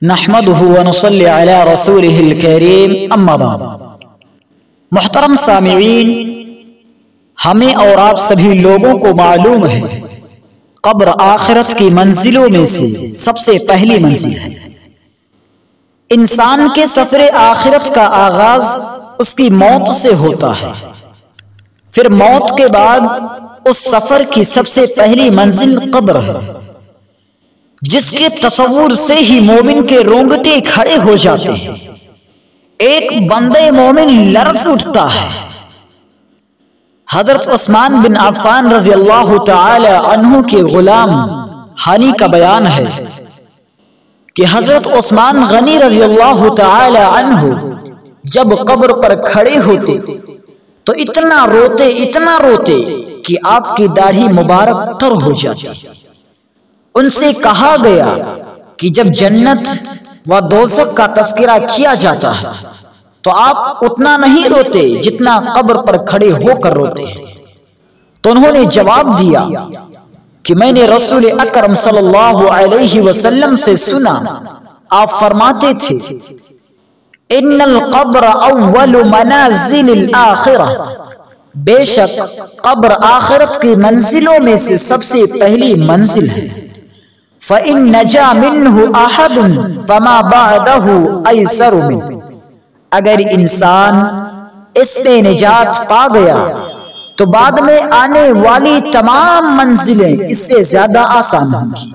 نحمدہ ونصلی علی رسولہ الکریم اما بعد۔ محترم سامعین، ہمیں اور آپ سبھی لوگوں کو معلوم ہے قبر آخرت کی منزلوں میں سے سب سے پہلی منزل ہے۔ انسان کے سفر آخرت کا آغاز اس کی موت سے ہوتا ہے، پھر موت کے بعد اس سفر کی سب سے پہلی منزل قبر ہے، جس کے تصور سے ہی مومن کے رونگٹے کھڑے ہو جاتے ہیں، ایک بندے مومن لرز اٹھتا ہے۔ حضرت عثمان بن عفان رضی اللہ تعالی عنہ کے غلام ہانی کا بیان ہے کہ حضرت عثمان غنی رضی اللہ تعالی عنہ جب قبر پر کھڑے ہوتے تو اتنا روتے کہ آپ کی داڑھی مبارک تر ہو جاتی۔ ان سے کہا گیا کہ جب جنت و دوزخ کا تذکرہ کیا جاتا ہے تو آپ اتنا نہیں روتے جتنا قبر پر کھڑے ہو کر روتے ہیں۔ تو انہوں نے جواب دیا کہ میں نے رسول اکرم صلی اللہ علیہ وسلم سے سنا، آپ فرماتے تھے ان القبر اول منازل الاخرہ، بے شک قبر آخرت کی منزلوں میں سے سب سے پہلی منزل ہے۔ فَإِن نَجَا مِنْهُ أَحَدٌ فَمَا بَعْدَهُ أَيْسَرُ مِنْهُ، اگر انسان اس میں نجات پا گیا تو بعد میں آنے والی تمام منزلیں اس سے زیادہ آسان ہوں گی۔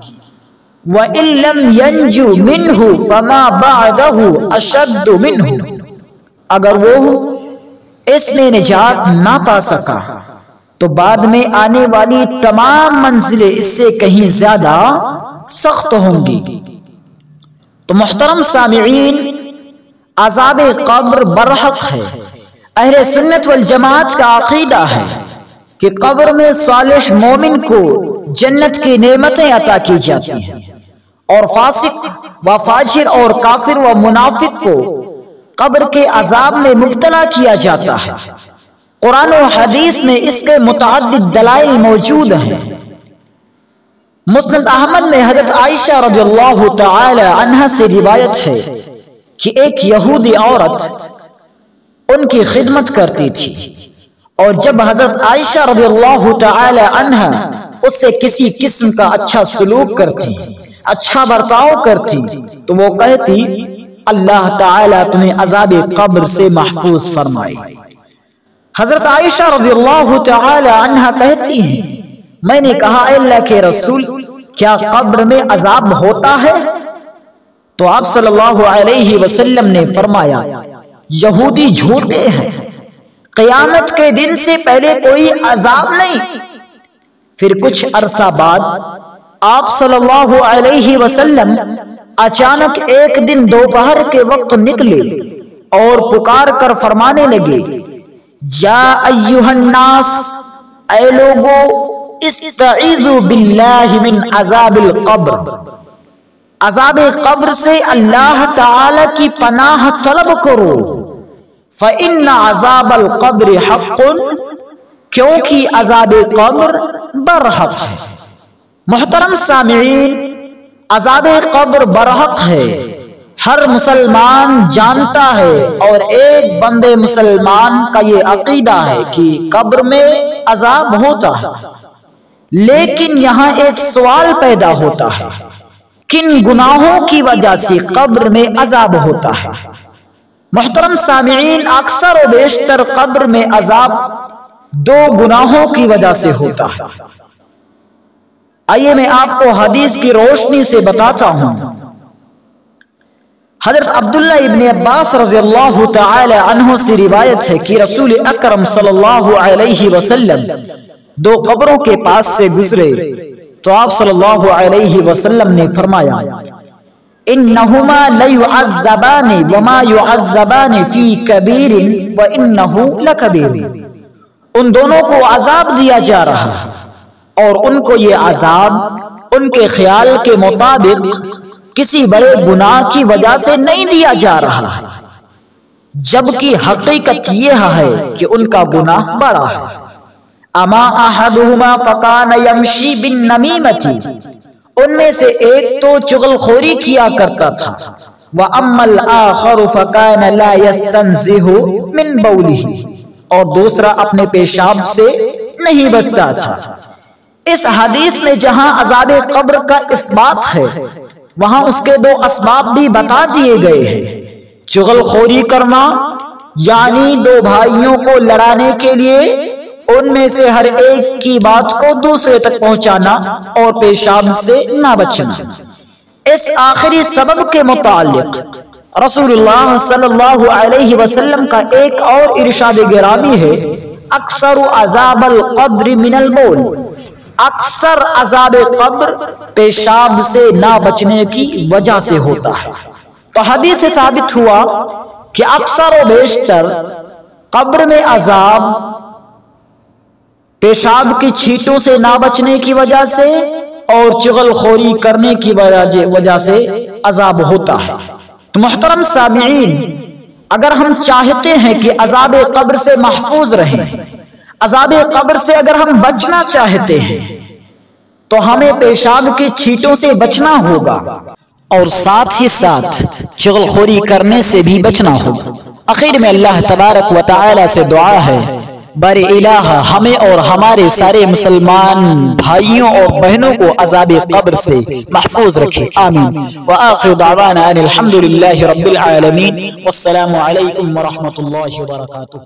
وَإِن لَمْ يَنْجُ مِنْهُ فَمَا بَعْدَهُ أَشَدُّ مِنْهُ، اگر وہ اس میں نجات نہ پا سکا تو بعد میں آنے والی تمام منزلیں اس سے کہیں زیادہ سخت ہوں گی۔ تو محترم سامعین، عذاب قبر برحق ہے۔ اہل سنت والجماعت کا عقیدہ ہے کہ قبر میں صالح مومن کو جنت کی نعمتیں عطا کی جاتی ہیں، اور فاسق و فاجر اور کافر و منافق کو قبر کے عذاب میں مبتلا کیا جاتا ہے۔ قرآن و حدیث میں اس کے متعدد دلائل موجود ہیں۔ مسند احمد میں حضرت عائشہ رضی اللہ تعالی عنہ سے روایت ہے کہ ایک یہودی عورت ان کی خدمت کرتی تھی، اور جب حضرت عائشہ رضی اللہ تعالی عنہ اس سے کسی قسم کا اچھا سلوک کرتی، اچھا برتاؤ کرتی، تو وہ کہتی اللہ تعالی تمہیں عذاب قبر سے محفوظ فرمائے۔ حضرت عائشہ رضی اللہ تعالی عنہ کہتی ہیں میں نے کہا اے اللہ کے رسول، کیا قبر میں عذاب ہوتا ہے؟ تو آپ صلی اللہ علیہ وسلم نے فرمایا یہودی جھوٹے ہیں، قیامت کے دن سے پہلے کوئی عذاب نہیں۔ پھر کچھ عرصہ بعد آپ صلی اللہ علیہ وسلم اچانک ایک دن دوپہر کے وقت نکلے اور پکار کر فرمانے لگے یا ایھا الناس، اے لوگو، استعیذوا باللہ من عذاب القبر، عذاب قبر سے اللہ تعالی کی پناہ طلب کرو۔ فإن عذاب القبر حق، کیونکہ عذاب قبر برحق ہے۔ محترم سامعین، عذاب قبر برحق ہے، ہر مسلمان جانتا ہے، اور ایک بندے مسلمان کا یہ عقیدہ ہے کہ قبر میں عذاب ہوتا ہے۔ لیکن یہاں ایک سوال پیدا ہوتا ہے، کن گناہوں کی وجہ سے قبر میں عذاب ہوتا ہے؟ محترم سامعین، اکثر و بیشتر قبر میں عذاب دو گناہوں کی وجہ سے ہوتا ہے۔ آئیے میں آپ کو حدیث کی روشنی سے بتاتا ہوں۔ حضرت عبداللہ ابن عباس رضی اللہ تعالی عنہ سے روایت ہے کہ رسول اکرم صلی اللہ علیہ وسلم دو قبروں کے پاس سے گزرے تو آپ صلی اللہ علیہ وسلم نے فرمایا انہما لیعذبان وما یعذبان فی کبیر وانہ لکبیر، ان دونوں کو عذاب دیا جا رہا ہے، اور ان کو یہ عذاب ان کے خیال کے مطابق کسی بڑے گناہ کی وجہ سے نہیں دیا جا رہا ہے، جبکہ حقیقت یہ ہے کہ ان کا گناہ بڑا ہے۔ اما احدہما فکان یمشی بالنمیمۃ، ان میں سے ایک تو چغل خوری کیا کرتا تھا، وَأَمَّا الْآخَرُ فَكَانَ لَا يَسْتَنزِهُ مِنْ بَوْلِهِ، اور دوسرا اپنے پیشاب سے نہیں بچتا تھا۔ اس حدیث میں جہاں عذاب قبر کا اثبات ہے، وہاں اس کے دو اسباب بھی بتا دیے گئے ہیں۔ چغل خوری کرنا یعنی دو بھائیوں کو لڑانے کے لیے ان میں سے ہر ایک کی بات کو دوسرے تک پہنچانا اور پیشاب سے نہ بچنا۔ اس آخری سبب کے متعلق رسول اللہ صلی اللہ علیہ وسلم کا ایک اور ارشاد گرامی ہے، اکثر عذاب القبر من البول، اکثر عذاب قبر پیشاب سے نہ بچنے کی وجہ سے ہوتا ہے۔ تو حدیث سے ثابت ہوا کہ اکثر و بیشتر قبر میں عذاب پیشاب کی چھینٹوں سے نہ بچنے کی وجہ سے اور چغل خوری کرنے کی وجہ سے عذاب ہوتا ہے۔ تو محترم سامعین، اگر ہم چاہتے ہیں کہ عذاب قبر سے محفوظ رہیں، عذاب قبر سے اگر ہم بچنا چاہتے ہیں، تو ہمیں پیشاب کی چھینٹوں سے بچنا ہوگا اور ساتھ ہی ساتھ چغل خوری کرنے سے بھی بچنا ہوگا۔ آخر میں اللہ تبارک و تعالی سے دعا ہے، بار الہ ہمیں اور ہمارے سارے مسلمان بھائیوں اور بہنوں کو عذاب قبر سے محفوظ رکھے، آمین۔ وآخر دعوانا ان الحمدللہ رب العالمین، والسلام علیکم ورحمۃ اللہ وبرکاتہ۔